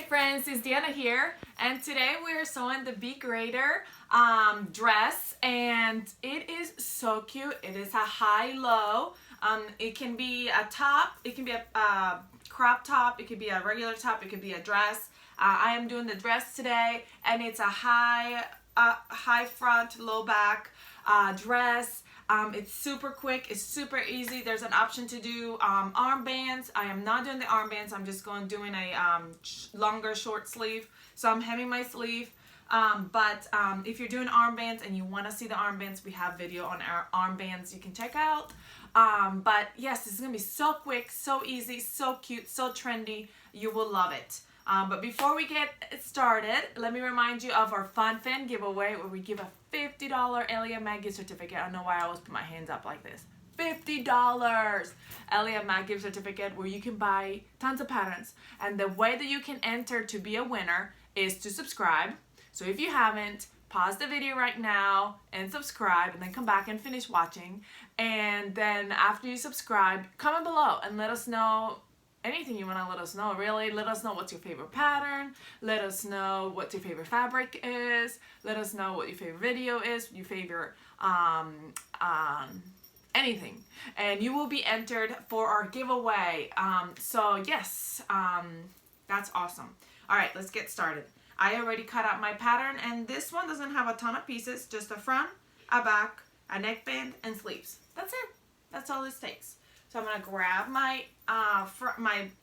friends, it's Deanna here, and today we're sewing the B grader dress, and it is so cute. It is a high-low. It can be a top, it can be a crop top, it could be a regular top, it could be a dress. I am doing the dress today, and it's a high front, low back dress. It's super quick, it's super easy. There's an option to do armbands. I am not doing the armbands. I'm just doing a longer short sleeve. So I'm hemming my sleeve. But if you're doing armbands and you want to see the armbands, we have video on our armbands you can check out. But yes, this is going to be so quick, so easy, so cute, so trendy. You will love it. But before we get started, let me remind you of our Fun Fan giveaway where we give a $50 Elliot Mag gift certificate. I don't know why I always put my hands up like this. $50 Elliot Mag gift certificate where you can buy tons of patterns. And the way that you can enter to be a winner is to subscribe. So if you haven't, pause the video right now and subscribe, and then come back and finish watching. And then after you subscribe, comment below and let us know anything you want to let us know. Really, let us know what's your favorite pattern. Let us know what your favorite fabric is. Let us know what your favorite video is, your favorite anything, and you will be entered for our giveaway. So yes, that's awesome. All right, let's get started. I already cut out my pattern, and this one doesn't have a ton of pieces, just a front, a back, a neckband, and sleeves. That's it. That's all this takes. So I'm gonna grab my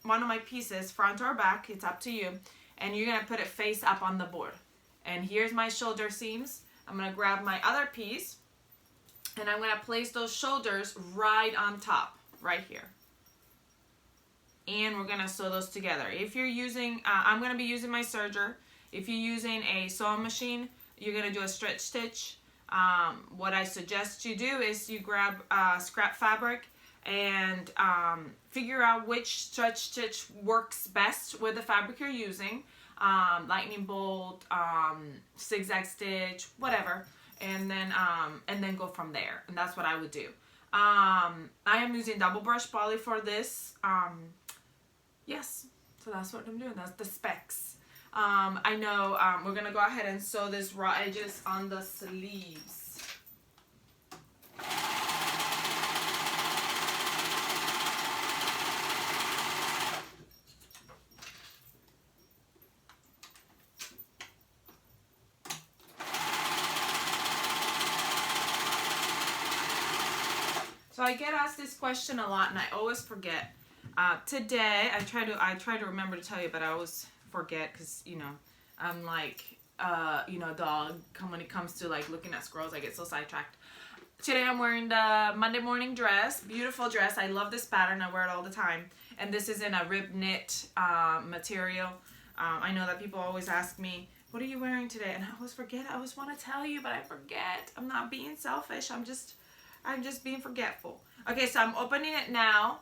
one of my pieces, front or back, it's up to you, and you're gonna put it face up on the board. And here's my shoulder seams. I'm gonna grab my other piece, and I'm gonna place those shoulders right on top, right here. And we're gonna sew those together. If you're using, I'm gonna be using my serger. If you're using a sewing machine, you're gonna do a stretch stitch. What I suggest you do is you grab scrap fabric and figure out which stretch stitch works best with the fabric you're using. Lightning bolt, zigzag stitch, whatever, and then go from there. And that's what I would do. I am using double brush poly for this. Yes, so that's what I'm doing. That's the specs. I know we're gonna go ahead and sew this raw edges on the sleeves. So I get asked this question a lot, and I always forget. Today, I try to remember to tell you, but I always forget because, you know, I'm like, you know, a dog. When it comes to like looking at squirrels, I get so sidetracked. Today I'm wearing the Monday morning dress. Beautiful dress. I love this pattern. I wear it all the time. And this is in a rib knit material. I know that people always ask me, what are you wearing today? And I always forget. I always want to tell you, but I forget. I'm not being selfish. I'm just being forgetful. Okay, so I'm opening it now.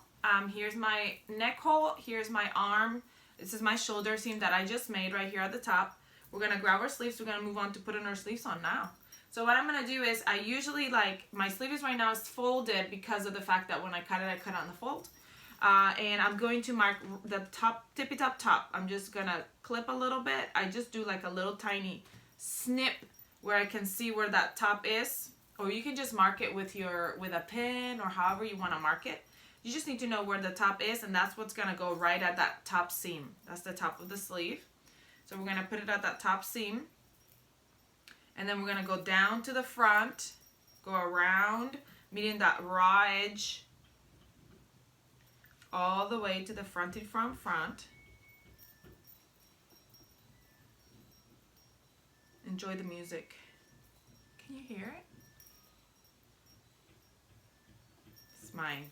Here's my neck hole. Here's my arm. This is my shoulder seam that I just made right here at the top. We're going to grab our sleeves. We're going to move on to putting our sleeves on now. So what I'm going to do is I usually my sleeves right now is folded because of the fact that when I cut it on the fold. And I'm going to mark the tippy top. I'm just going to clip a little bit. I just do like a little tiny snip where I can see where that top is. Or you can just mark it with a pin or however you want to mark it. You just need to know where the top is, and that's what's going to go right at that top seam. That's the top of the sleeve. So we're going to put it at that top seam. And then we're going to go down to the front, go around, meeting that raw edge all the way to the fronted front. Enjoy the music. Can you hear it? It's mine.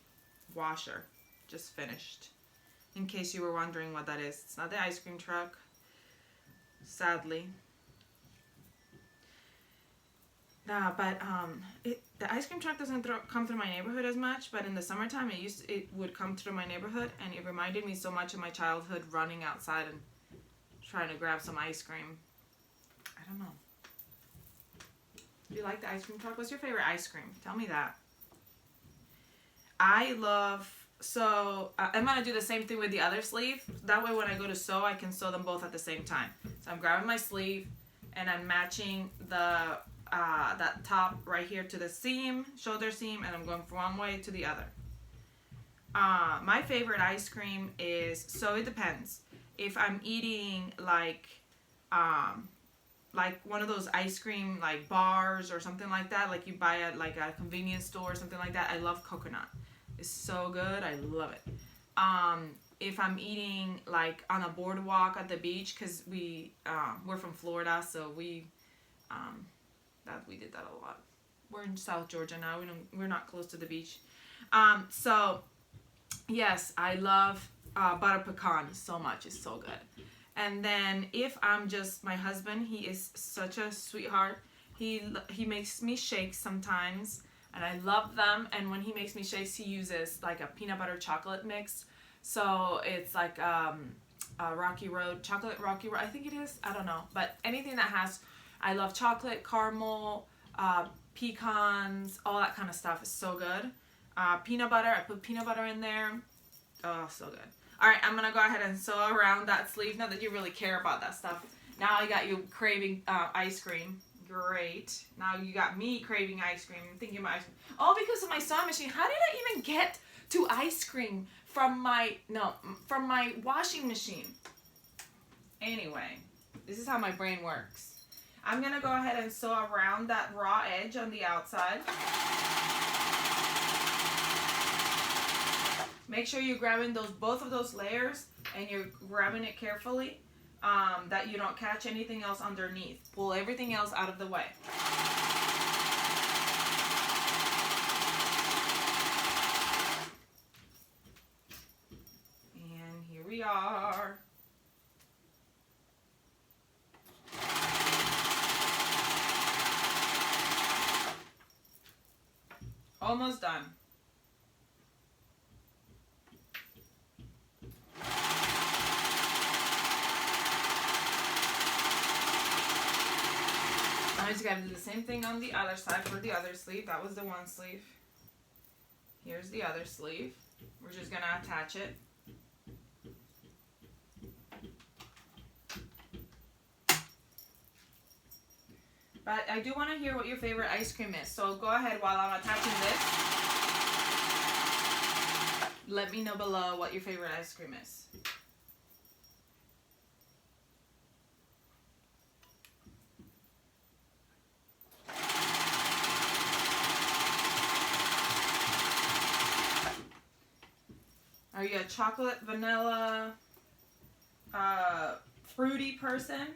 Washer just finished, in case you were wondering what that is. It's not the ice cream truck, sadly. But the ice cream truck doesn't come through my neighborhood as much, but in the summertime it would come through my neighborhood, and it reminded me so much of my childhood, running outside and trying to grab some ice cream. I don't know. Do you like the ice cream truck? What's your favorite ice cream? Tell me that. I love So I'm gonna do the same thing with the other sleeve. That way when I go to sew, I can sew them both at the same time. So I'm grabbing my sleeve and I'm matching the that top right here to the seam, shoulder seam, and I'm going from one way to the other. My favorite ice cream is, so it depends. If I'm eating like one of those ice cream like bars or something like that, like you buy at like a convenience store or something like that, I love coconut. It's so good. I love it. If I'm eating like on a boardwalk at the beach, because we're from Florida, so we did that a lot. We're in South Georgia now. We're not close to the beach. So yes, I love butter pecan so much. It's so good. And then if I'm just my husband, he is such a sweetheart. He makes me shakes sometimes, and I love them. And when he makes me shakes, he uses like a peanut butter chocolate mix. So it's like a Rocky Road, chocolate Rocky Road, I think it is. I don't know. But anything that has, I love chocolate, caramel, pecans, all that kind of stuff is so good. Peanut butter, I put peanut butter in there. Oh, so good. All right, I'm going to go ahead and sew around that sleeve. Not that you really care about that stuff. Now I got you craving ice cream. Great. Now you got me craving ice cream. I'm thinking about ice cream. All because of my sewing machine. How did I even get to ice cream from my washing machine? Anyway, this is how my brain works. I'm going to go ahead and sew around that raw edge on the outside. Make sure you're grabbing both of those layers, and you're grabbing it carefully, that you don't catch anything else underneath. Pull everything else out of the way. And here we are. Almost done. I just gotta do the same thing on the other side for the other sleeve. That was the one sleeve. Here's the other sleeve. We're just gonna attach it. But I do want to hear what your favorite ice cream is. So go ahead while I'm attaching this. Let me know below what your favorite ice cream is. Are you a chocolate, vanilla, fruity person?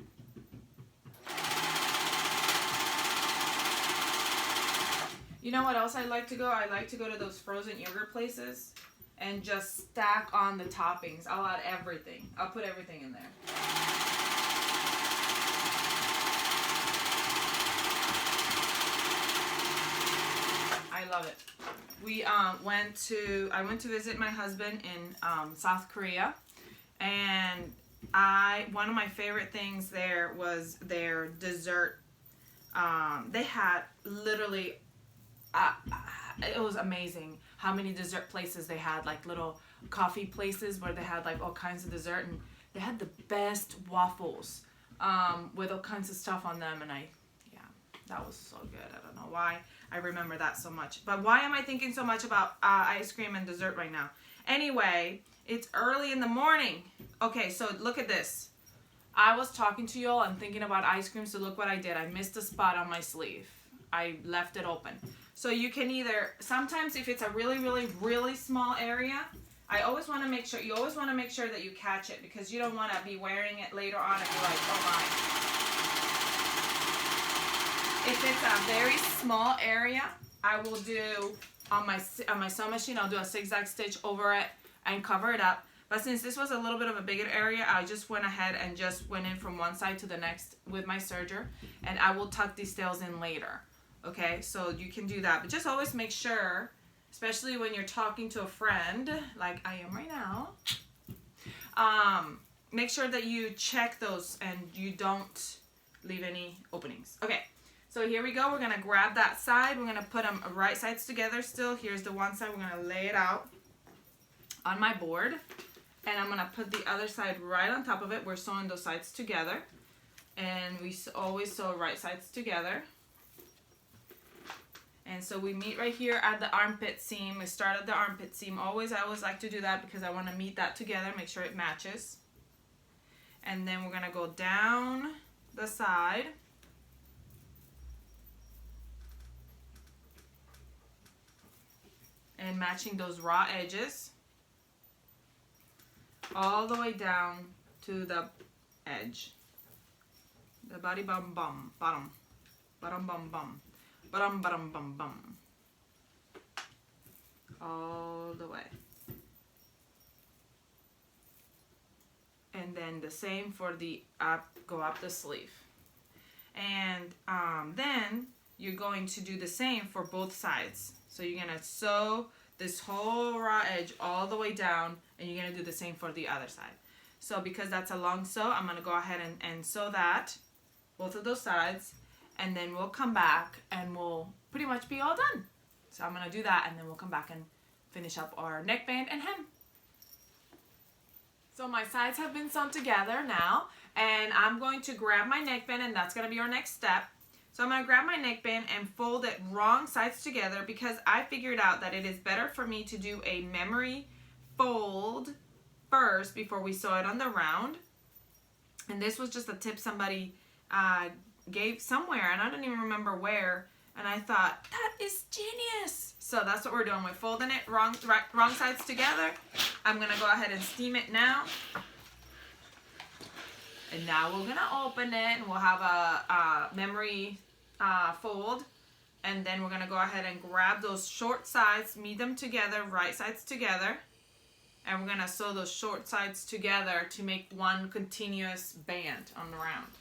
You know what else I like to go? I like to go to those frozen yogurt places and just stack on the toppings. I'll add everything. I'll put everything in there. I love it. I went to visit my husband in South Korea, and one of my favorite things there was their dessert. They had literally, it was amazing how many dessert places they had, like little coffee places where they had like all kinds of dessert, and they had the best waffles with all kinds of stuff on them, and that was so good. I don't know why I remember that so much. But why am I thinking so much about ice cream and dessert right now? Anyway, it's early in the morning. Okay, so look at this. I was talking to y'all and thinking about ice cream, so look what I did. I missed a spot on my sleeve. I left it open. So you can either, sometimes if it's a really, really, really small area, you always want to make sure that you catch it, because you don't want to be wearing it later on and be like, oh my. If it's a very small area, I will do on my sewing machine, I'll do a zigzag stitch over it and cover it up. But since this was a little bit of a bigger area, I just went ahead and just went in from one side to the next with my serger, and I will tuck these tails in later. Okay, so you can do that, but just always make sure, especially when you're talking to a friend like I am right now, make sure that you check those and you don't leave any openings. Okay. So here we go. We're going to grab that side. We're going to put them right sides together still. Here's the one side. We're going to lay it out. on my board, and I'm gonna put the other side right on top of it. We're sewing those sides together, and we always sew right sides together. And so we meet right here at the armpit seam. We start at the armpit seam. I always like to do that because I want to meet that together, make sure it matches. And then we're gonna go down the side. And matching those raw edges all the way down to the edge. The body bum bum, bottom bum bum. Bum bum bum bum. All the way. And then the same for the go up the sleeve. And then you're going to do the same for both sides. So you're gonna sew this whole raw edge all the way down, and you're gonna do the same for the other side. So because that's a long sew, I'm gonna go ahead and sew that, both of those sides, and then we'll come back and we'll pretty much be all done. So I'm gonna do that, and then we'll come back and finish up our neckband and hem. So my sides have been sewn together now, and I'm going to grab my neckband, and that's gonna be our next step. So I'm gonna grab my neckband and fold it wrong sides together because I figured out that it is better for me to do a memory fold first before we sew it on the round. And this was just a tip somebody gave somewhere, and I don't even remember where, and I thought, that is genius. So that's what we're doing. We're folding it wrong sides together. I'm gonna go ahead and steam it now. And now we're gonna open it, and we'll have a memory fold. And then we're gonna go ahead and grab those short sides, meet them together, right sides together. And we're gonna sew those short sides together to make one continuous band on the round.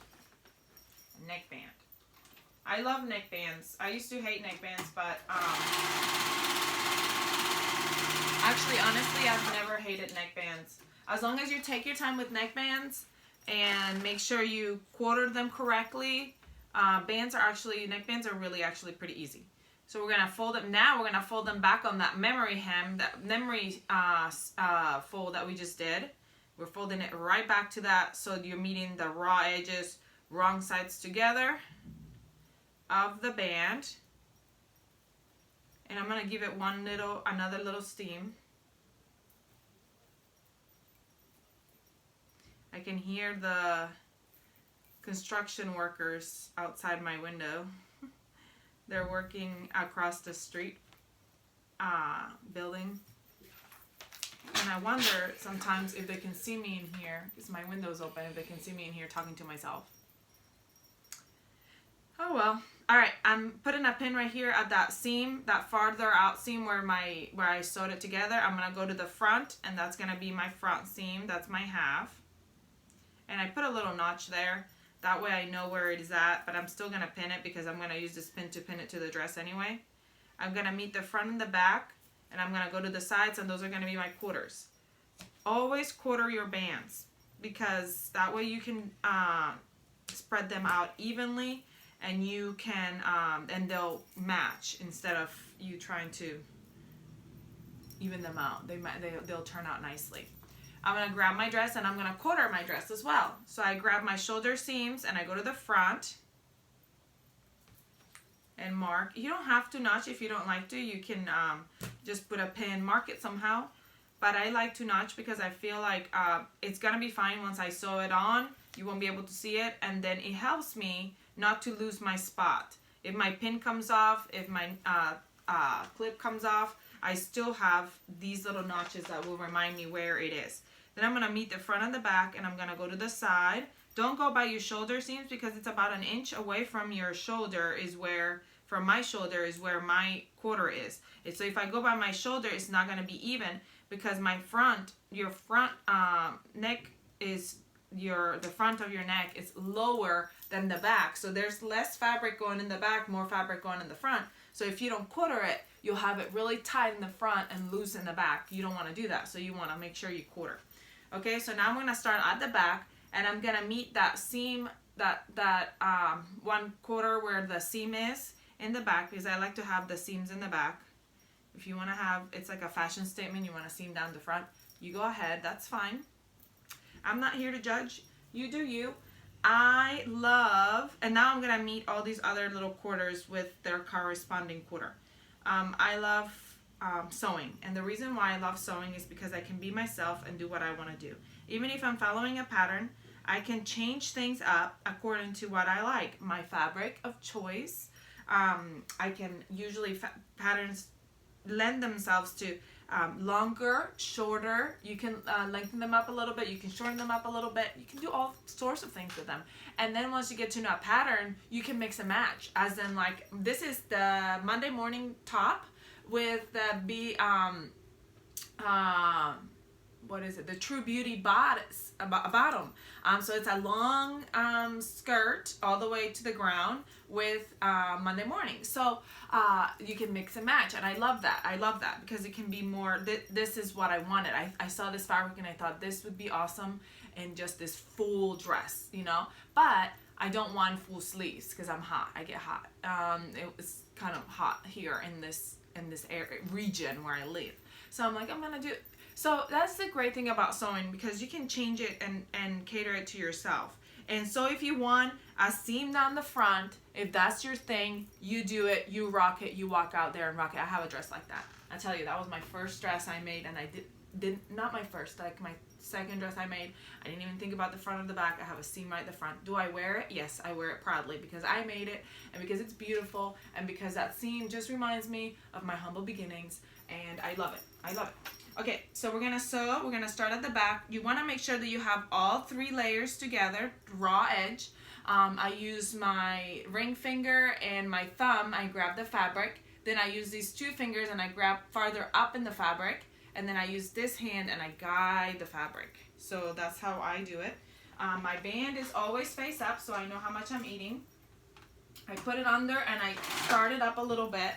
Neckband. I love neckbands. I used to hate neckbands, but actually, honestly, I've never hated neckbands. As long as you take your time with neckbands and make sure you quarter them correctly, neckbands are really actually pretty easy. So we're gonna fold them now. We're gonna fold them back on that memory hem, that memory fold that we just did. We're folding it right back to that, so you're meeting the raw edges, wrong sides together of the band. And I'm gonna give it another little steam. I can hear the construction workers outside my window. They're working across the street building. And I wonder sometimes if they can see me in here, because my window's open, if they can see me in here talking to myself. Oh well. Alright, I'm putting a pin right here at that seam, that farther out seam where I sewed it together. I'm going to go to the front, and that's going to be my front seam. That's my half. And I put a little notch there. That way I know where it is at, but I'm still going to pin it because I'm going to use this pin to pin it to the dress anyway. I'm going to meet the front and the back, and I'm going to go to the sides, and those are going to be my quarters. Always quarter your bands because that way you can spread them out evenly, and you can, and they'll match instead of you trying to even them out. They'll turn out nicely. I'm going to grab my dress, and I'm going to quarter my dress as well. So I grab my shoulder seams, and I go to the front and mark. You don't have to notch if you don't like to. You can just put a pin, mark it somehow. But I like to notch because I feel like it's going to be fine once I sew it on. You won't be able to see it, and then it helps me not to lose my spot. If my pin comes off, if my clip comes off, I still have these little notches that will remind me where it is. Then I'm going to meet the front and the back, and I'm going to go to the side. Don't go by your shoulder seams because it's about an inch away from your shoulder from my shoulder is where my quarter is. So if I go by my shoulder, it's not going to be even because your front neck is the front of your neck is lower than the back. So there's less fabric going in the back, more fabric going in the front. So if you don't quarter it, you'll have it really tight in the front and loose in the back. You don't want to do that. So you want to make sure you quarter. Okay, so now I'm going to start at the back, and I'm going to meet that seam, that 1/4 where the seam is in the back, because I like to have the seams in the back. If you want to have, it's like a fashion statement, you want to seam down the front, you go ahead, that's fine. I'm not here to judge. You do you. I love, and now I'm going to meet all these other little quarters with their corresponding quarter. I love sewing, and the reason why I love sewing is because I can be myself and do what I want to do. Even if I'm following a pattern, I can change things up according to what I like. My fabric of choice, I can usually, patterns lend themselves to longer, shorter. You can lengthen them up a little bit. You can shorten them up a little bit. You can do all sorts of things with them. And then once you get to know a pattern, you can mix and match. As in, like, this is the Monday morning top with the what is it? The True Beauty bottom. So it's a long skirt all the way to the ground with Monday morning. So you can mix and match, and I love that. I love that because it can be more. This is what I wanted. I saw this fabric and I thought this would be awesome in just this full dress, you know. But I don't want full sleeves because I'm hot. I get hot. It was kind of hot here in this area, region where I live. So I'm like, I'm gonna do it. So that's the great thing about sewing, because you can change it and cater it to yourself. And so if you want a seam down the front, if that's your thing, you do it, you rock it, you walk out there and rock it. I have a dress like that. I tell you, that was my first dress I made, and I did not my first, like my second dress I made. I didn't even think about the front or the back. I have a seam right at the front. Do I wear it? Yes, I wear it proudly because I made it, and because it's beautiful, and because that seam just reminds me of my humble beginnings, and I love it. I love it. Okay, so we're gonna sew. We're gonna start at the back. You wanna make sure that you have all 3 layers together, raw edge. I use my ring finger and my thumb. I grab the fabric. Then I use these 2 fingers and I grab farther up in the fabric. And then I use this hand and I guide the fabric. So that's how I do it. My band is always face up, so I know how much I'm eating. I put it under and I start it up a little bit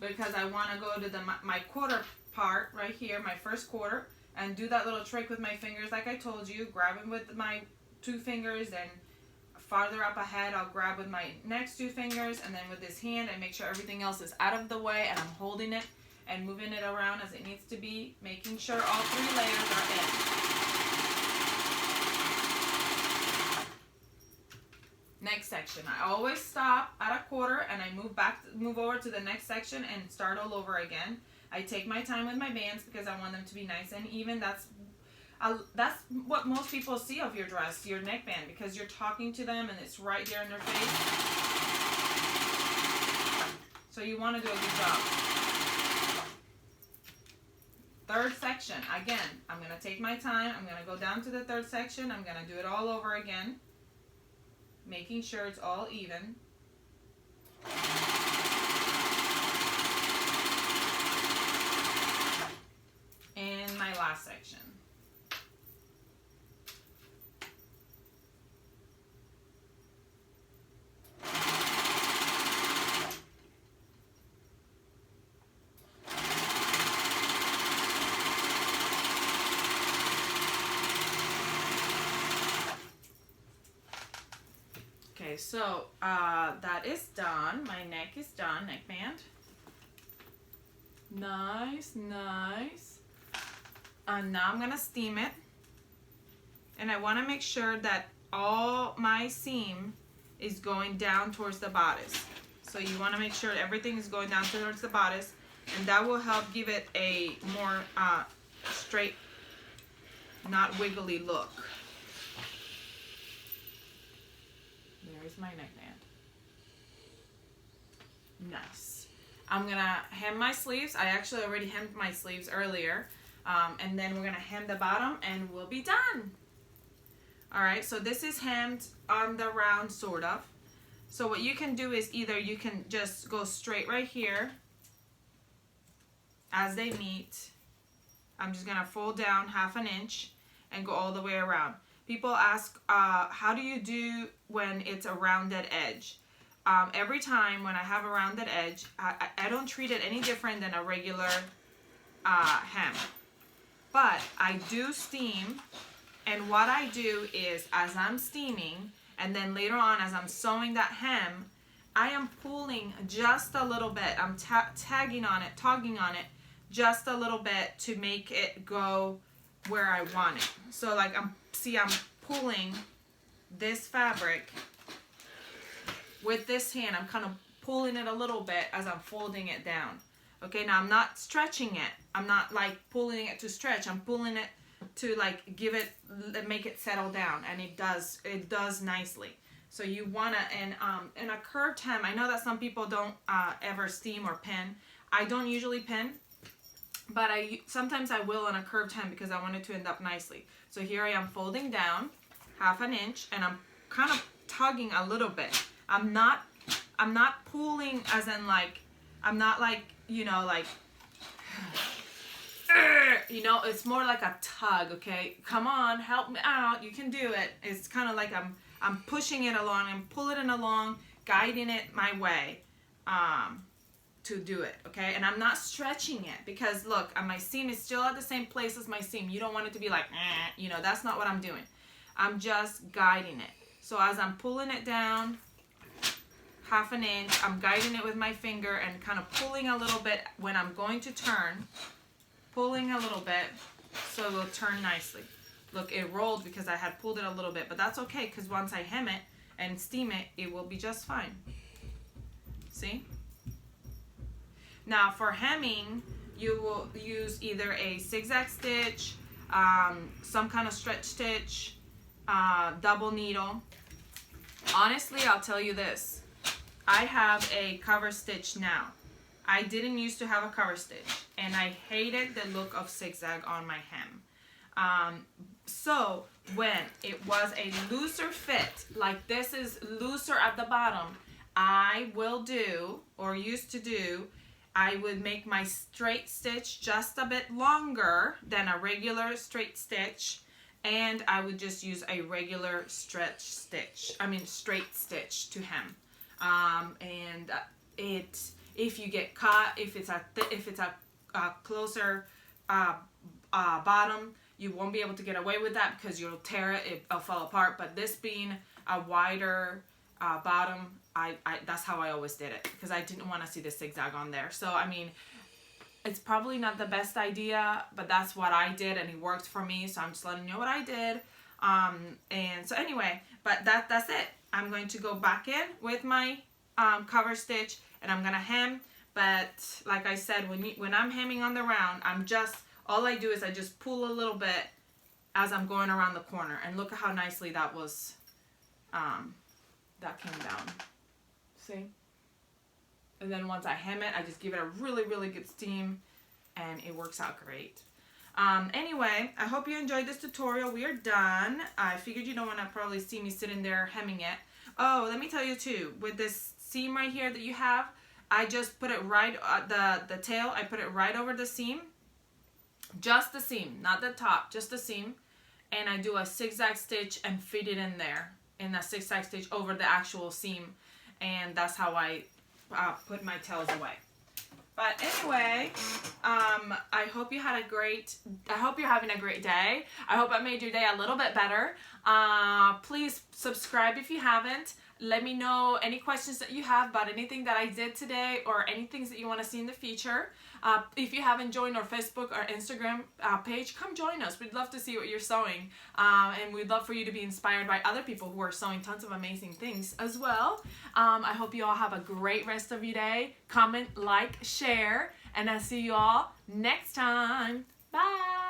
because I wanna go to my quarter part right here, my first quarter, and do that little trick with my fingers like I told you. Grab it with my 2 fingers, and farther up ahead I'll grab with my next 2 fingers, and then with this hand I make sure everything else is out of the way and I'm holding it and moving it around as it needs to be, making sure all 3 layers are in. Next section, I always stop at a quarter and I move over to the next section and start all over again. I take my time with my bands because I want them to be nice and even. That's what most people see of your dress, your neckband, because you're talking to them and it's right there in their face. So you want to do a good job. Third section, again, I'm going to take my time. I'm going to go down to the 3rd section. I'm going to do it all over again, making sure it's all even. And my last section. Okay, so that is done. My neck is done, neckband. Nice, nice. And now I'm gonna steam it, and I want to make sure that all my seam is going down towards the bodice. So you want to make sure everything is going down towards the bodice, and that will help give it a more straight, not wiggly look. There's my neckband. Nice. I'm gonna hem my sleeves. I actually already hemmed my sleeves earlier. And then we're going to hem the bottom and we'll be done. Alright, so this is hemmed on the round, sort of. So what you can do is either you can just go straight right here as they meet. I'm just going to fold down 1/2 inch and go all the way around. People ask, how do you do when it's a rounded edge? Every time when I have a rounded edge, I don't treat it any different than a regular hem. But I do steam, and what I do is as I'm steaming, and then later on as I'm sewing that hem, I am pulling just a little bit. I'm tugging on it just a little bit to make it go where I want it. So like I'm pulling this fabric with this hand. I'm kind of pulling it a little bit as I'm folding it down. Okay, now I'm not stretching it. I'm not like pulling it to stretch. I'm pulling it to like make it settle down, and it does nicely. So you wanna, and in a curved hem, I know that some people don't ever steam or pin. I don't usually pin, but sometimes I will on a curved hem because I want it to end up nicely. So here I am folding down 1/2 inch, and I'm kind of tugging a little bit. I'm not pulling as in like, I'm not like, you know, like, you know, it's more like a tug, okay? Come on, help me out, you can do it. It's kind of like I'm pushing it along, I'm pulling it along, guiding it my way to do it, okay? And I'm not stretching it because look, my seam is still at the same place as my seam. You don't want it to be like, you know, that's not what I'm doing. I'm just guiding it. So as I'm pulling it down 1/2 inch, I'm guiding it with my finger and kind of pulling a little bit when I'm going to turn, pulling a little bit so it will turn nicely. Look, it rolled because I had pulled it a little bit, but that's okay because once I hem it and steam it, it will be just fine. See? Now for hemming, you will use either a zigzag stitch, some kind of stretch stitch, double needle. Honestly, I'll tell you this. I have a cover stitch now. I didn't used to have a cover stitch, and I hated the look of zigzag on my hem. So when it was a looser fit, like this is looser at the bottom, I will do, or used to do, I would make my straight stitch just a bit longer than a regular straight stitch, and I would just use a regular straight stitch to hem. And if you get caught, if it's a closer bottom, you won't be able to get away with that because you'll tear it, it'll fall apart. But this being a wider bottom, that's how I always did it because I didn't want to see the zigzag on there. So I mean, it's probably not the best idea, but that's what I did and it worked for me. So I'm just letting you know what I did. And so anyway, but that's it. I'm going to go back in with my cover stitch and I'm gonna hem. But like I said, when I'm hemming on the round, all I do is I just pull a little bit as I'm going around the corner. And look at how nicely that was, that came down. See? And then once I hem it, I just give it a really, really good steam and it works out great. Anyway, I hope you enjoyed this tutorial. We are done. I figured you don't want to probably see me sitting there hemming it. Oh, let me tell you too, with this seam right here that you have, I just put it right, the tail, I put it right over the seam. Just the seam, not the top, just the seam. And I do a zigzag stitch and feed it in there, in a zigzag stitch over the actual seam. And that's how I put my tails away. But anyway, I hope you're having a great day. I hope I made your day a little bit better. Please subscribe if you haven't. Let me know any questions that you have about anything that I did today or any things that you want to see in the future. If you haven't joined our Facebook or Instagram page, come join us. We'd love to see what you're sewing. And we'd love for you to be inspired by other people who are sewing tons of amazing things as well. I hope you all have a great rest of your day. Comment, like, share, and I'll see you all next time. Bye.